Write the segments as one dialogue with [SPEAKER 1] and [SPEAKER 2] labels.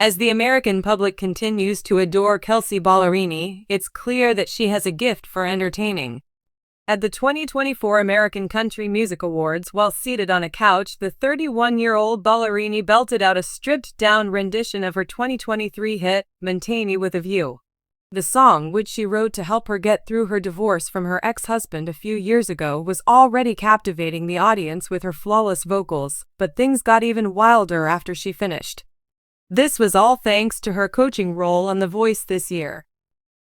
[SPEAKER 1] As the American public continues to adore Kelsea Ballerini, it's clear that she has a gift for entertaining. At the 2024 American Country Music Awards, while seated on a couch, the 31-year-old Ballerini belted out a stripped-down rendition of her 2023 hit, "Maintaining with a View." The song, which she wrote to help her get through her divorce from her ex-husband a few years ago, was already captivating the audience with her flawless vocals, but things got even wilder after she finished. This was all thanks to her coaching role on The Voice this year.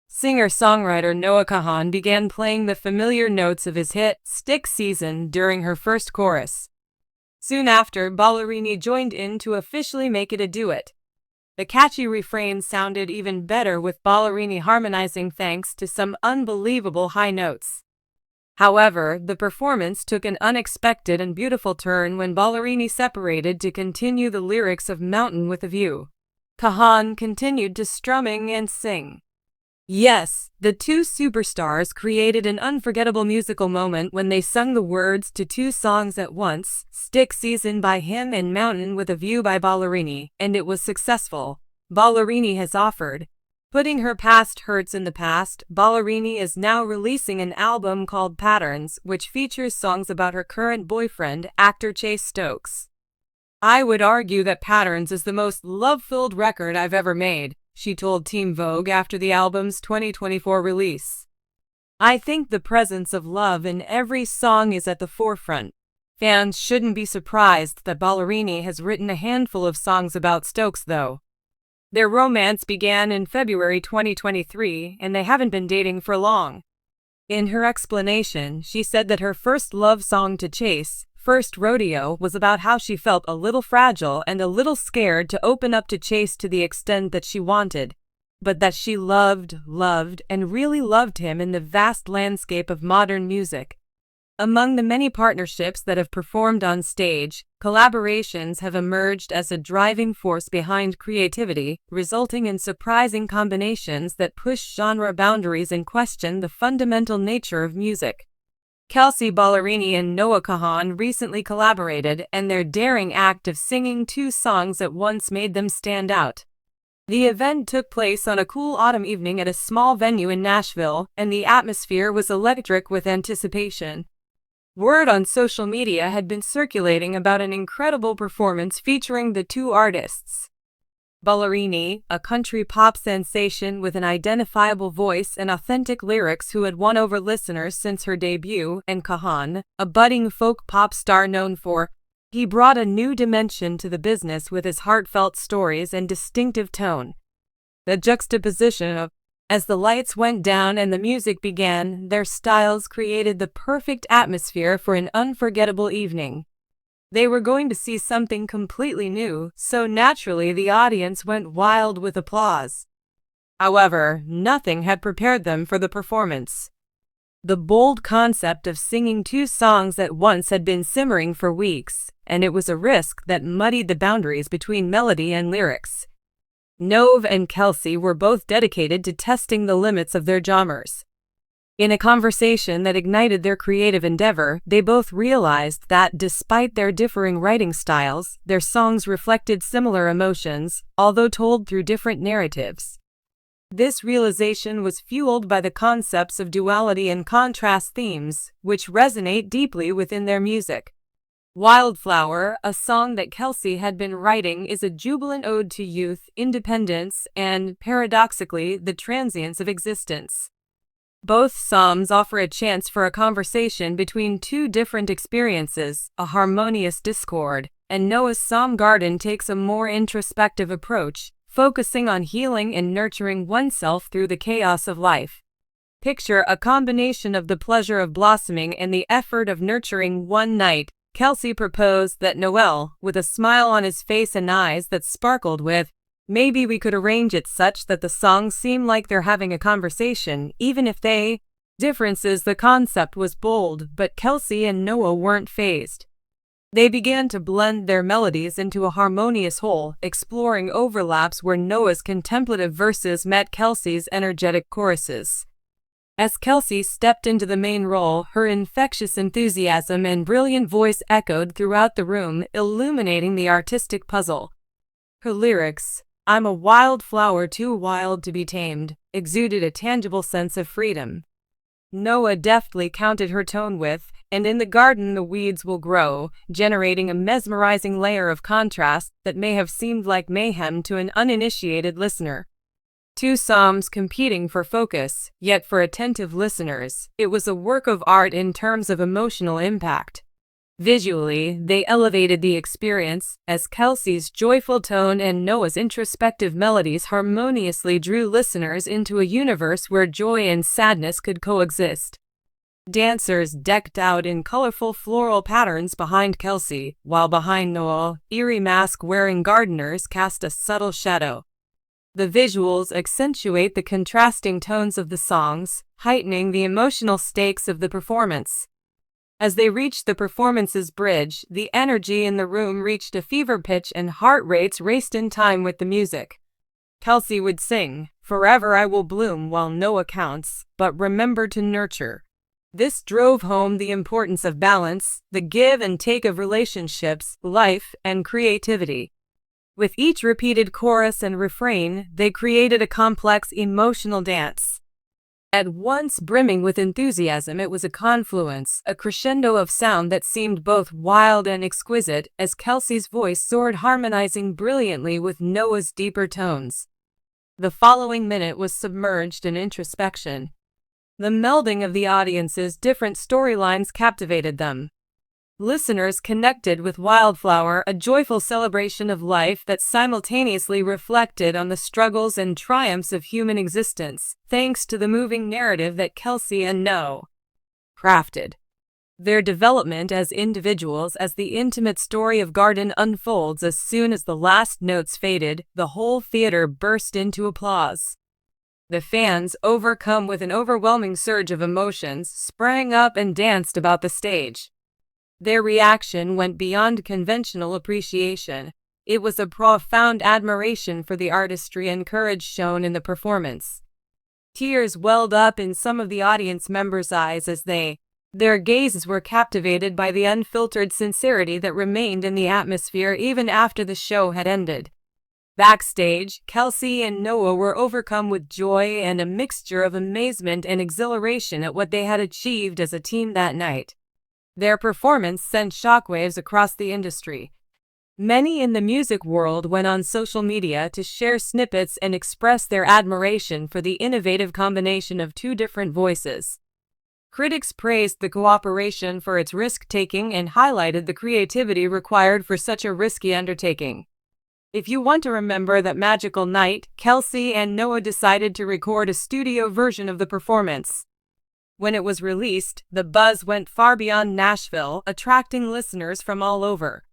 [SPEAKER 1] Singer-songwriter Noah Kahan began playing the familiar notes of his hit, "Stick Season," during her first chorus. Soon after, Ballerini joined in to officially make it a duet. The catchy refrain sounded even better with Ballerini harmonizing thanks to some unbelievable high notes. However, the performance took an unexpected and beautiful turn when Ballerini separated to continue the lyrics of "Mountain with a View." Kahan continued to strumming and sing. Yes, the two superstars created an unforgettable musical moment when they sung the words to two songs at once, "Stick Season" by him and "Mountain with a View" by Ballerini, and it was successful. Ballerini has offered. Putting her past hurts in the past, Ballerini is now releasing an album called Patterns, which features songs about her current boyfriend, actor Chase Stokes. "I would argue that Patterns is the most love-filled record I've ever made," she told Teen Vogue after the album's 2024 release. "I think the presence of love in every song is at the forefront." Fans shouldn't be surprised that Ballerini has written a handful of songs about Stokes, though. Their romance began in February 2023, and they haven't been dating for long. In her explanation, she said that her first love song to Chase, "First Rodeo," was about how she felt a little fragile and a little scared to open up to Chase to the extent that she wanted, but that she loved, and really loved him in the vast landscape of modern music. Among the many partnerships that have performed on stage, collaborations have emerged as a driving force behind creativity, resulting in surprising combinations that push genre boundaries and question the fundamental nature of music. Kelsea Ballerini and Noah Kahan recently collaborated, and their daring act of singing two songs at once made them stand out. The event took place on a cool autumn evening at a small venue in Nashville, and the atmosphere was electric with anticipation. Word on social media had been circulating about an incredible performance featuring the two artists. Ballerini, a country pop sensation with an identifiable voice and authentic lyrics who had won over listeners since her debut, and Kahan, a budding folk pop star known for. He brought a new dimension to the business with his heartfelt stories and distinctive tone. The juxtaposition of, as the lights went down and the music began, their styles created the perfect atmosphere for an unforgettable evening. They were going to see something completely new, so naturally the audience went wild with applause. However, nothing had prepared them for the performance. The bold concept of singing two songs at once had been simmering for weeks, and it was a risk that muddied the boundaries between melody and lyrics. Noah and Kelsea were both dedicated to testing the limits of their genres. In a conversation that ignited their creative endeavor, they both realized that despite their differing writing styles, their songs reflected similar emotions, although told through different narratives. This realization was fueled by the concepts of duality and contrast themes, which resonate deeply within their music. Wildflower, a song that Kelsea had been writing, is a jubilant ode to youth, independence, and, paradoxically, the transience of existence. Both songs offer a chance for a conversation between two different experiences, a harmonious discord, and Noah's Psalm Garden takes a more introspective approach, focusing on healing and nurturing oneself through the chaos of life. Picture a combination of the pleasure of blossoming and the effort of nurturing. One night, Kelsea proposed that Noel, with a smile on his face and eyes that sparkled with, "Maybe we could arrange it such that the songs seem like they're having a conversation, even if they..." Differences. The concept was bold, but Kelsea and Noah weren't fazed. They began to blend their melodies into a harmonious whole, exploring overlaps where Noah's contemplative verses met Kelsea's energetic choruses. As Kelsea stepped into the main role, her infectious enthusiasm and brilliant voice echoed throughout the room, illuminating the artistic puzzle. Her lyrics, "I'm a wildflower too wild to be tamed," exuded a tangible sense of freedom. Noah deftly counted her tone with, "And in the garden the weeds will grow," generating a mesmerizing layer of contrast that may have seemed like mayhem to an uninitiated listener. Two psalms competing for focus, yet for attentive listeners, it was a work of art in terms of emotional impact. Visually, they elevated the experience, as Kelsey's joyful tone and Noah's introspective melodies harmoniously drew listeners into a universe where joy and sadness could coexist. Dancers decked out in colorful floral patterns behind Kelsey, while behind Noah, eerie mask-wearing gardeners cast a subtle shadow. The visuals accentuate the contrasting tones of the songs, heightening the emotional stakes of the performance. As they reached the performance's bridge, the energy in the room reached a fever pitch and heart rates raced in time with the music. Kelsey would sing, "Forever I will bloom while Noah counts, but remember to nurture." This drove home the importance of balance, the give and take of relationships, life, and creativity. With each repeated chorus and refrain, they created a complex emotional dance. At once brimming with enthusiasm, it was a confluence, a crescendo of sound that seemed both wild and exquisite, as Kelsey's voice soared, harmonizing brilliantly with Noah's deeper tones. The following minute was submerged in introspection. The melding of the audience's different storylines captivated them. Listeners connected with Wildflower, a joyful celebration of life that simultaneously reflected on the struggles and triumphs of human existence, thanks to the moving narrative that Kelsey and Noah crafted. Their development as individuals, as the intimate story of Garden unfolds. As soon as the last notes faded, the whole theater burst into applause. The fans, overcome with an overwhelming surge of emotions, sprang up and danced about the stage. Their reaction went beyond conventional appreciation. It was a profound admiration for the artistry and courage shown in the performance. Tears welled up in some of the audience members' eyes as their gazes were captivated by the unfiltered sincerity that remained in the atmosphere even after the show had ended. Backstage, Kelsey and Noah were overcome with joy and a mixture of amazement and exhilaration at what they had achieved as a team that night. Their performance sent shockwaves across the industry. Many in the music world went on social media to share snippets and express their admiration for the innovative combination of two different voices. Critics praised the cooperation for its risk-taking and highlighted the creativity required for such a risky undertaking. If you want to remember that magical night, Kelsey and Noah decided to record a studio version of the performance. When it was released, the buzz went far beyond Nashville, attracting listeners from all over.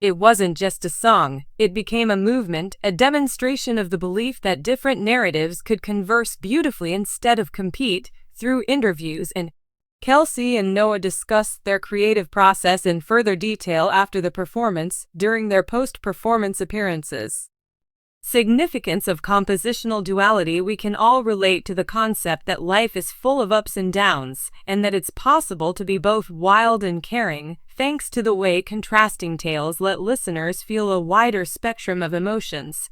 [SPEAKER 1] It wasn't just a song, it became a movement, a demonstration of the belief that different narratives could converse beautifully instead of compete. Through interviews, and Kelsey and Noah discussed their creative process in further detail after the performance, during their post-performance appearances. Significance of compositional duality. We can all relate to the concept that life is full of ups and downs, and that it's possible to be both wild and caring, thanks to the way contrasting tales let listeners feel a wider spectrum of emotions.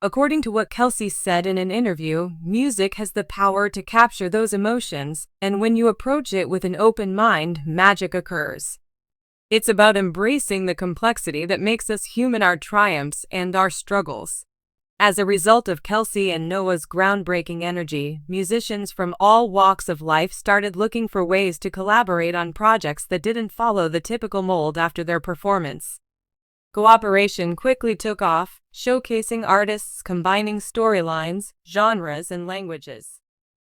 [SPEAKER 1] According to what Kelsey said in an interview, music has the power to capture those emotions, and when you approach it with an open mind, magic occurs. It's about embracing the complexity that makes us human, our triumphs and our struggles. As a result of Kelsey and Noah's groundbreaking energy, musicians from all walks of life started looking for ways to collaborate on projects that didn't follow the typical mold after their performance. Cooperation quickly took off, showcasing artists combining storylines, genres, and languages.